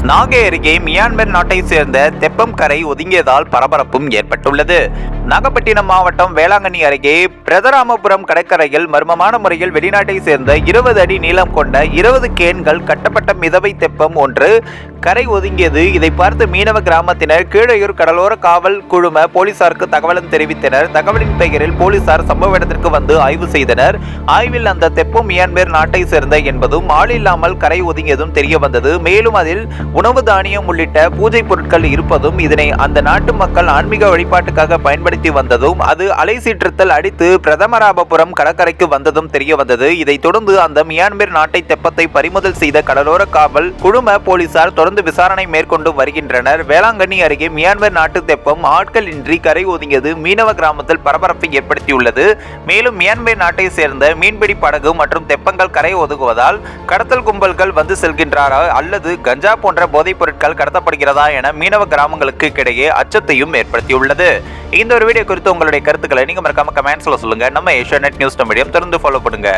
நாகை அருகே மியான்மர் நாட்டை சேர்ந்த தெப்பம் கரை ஒதுங்கியதால் பரபரப்பும் ஏற்பட்டுள்ளது. நாகப்பட்டினம் மாவட்டம் வேளாங்கண்ணி அருகே பிரதராமபுரம் கடற்கரையில் மர்மமான முறையில் வெளிநாட்டை சேர்ந்த 20 அடி நீளம் கொண்ட 20 கேன்கள் கட்டப்பட்ட மிதவை தெப்பம் ஒன்று கரை ஒதுங்கியது. இதை பார்த்து மீனவ கிராமத்தினர் கீழையூர் கடலோர காவல் குழும போலீசாருக்கு தகவலும் தெரிவித்தனர். தகவலின் பெயரில் போலீசார் சம்பவ இடத்திற்கு வந்து ஆய்வு செய்தனர். ஆய்வில் அந்த தெப்பம் மியான்மர் நாட்டை சேர்ந்த என்பதும் ஆள் இல்லாமல் கரை ஒதுங்கியதும் தெரிய வந்தது. மேலும் அதில் உணவு தானியம் உள்ளிட்ட பூஜை பொருட்கள் இருப்பதும் இதனை அந்த நாட்டு மக்கள் ஆன்மீக வழிபாட்டுக்காக பயன்படுத்தி வந்ததும் அது அலை சீற்றத்தில் அடித்து பிரதமராபபுரம் கடற்கரைக்கு வந்ததும் தெரிய வந்தது. இதைத் தொடர்ந்து அந்த மியான்மர் நாட்டை தெப்பத்தை பறிமுதல் செய்த கடலோர காவல் குழும போலீசார் தொடர்ந்து விசாரணை மேற்கொண்டு வருகின்றனர். வேளாங்கண்ணி அருகே மியான்மர் நாட்டு தெப்பம் ஆட்கள் இன்றி கரை ஒதுங்கியது மீனவ கிராமத்தில் பரபரப்பை ஏற்படுத்தியுள்ளது. மேலும் மியான்மர் நாட்டை சேர்ந்த மீன்பிடி படகு மற்றும் தெப்பங்கள் கரை ஒதுங்குவதால் கடத்தல் கும்பல்கள் வந்து செல்கின்றாரா அல்லது கஞ்சா போன்ற போதைப் பொருட்கள் கடத்தப்படுகிறதா என மீனவ கிராமங்களுக்கு இடையே அச்சத்தையும் ஏற்படுத்தியுள்ளது. இந்த ஒரு வீடியோ குறித்து உங்களுடைய கருத்துக்களை நீங்க மறக்காம கமெண்ட்ஸ்ல சொல்லுங்க. நம்ம ஏஷியா நெட் நியூஸ் மீடியம் தொடர்ந்து ஃபாலோ பண்ணுங்க.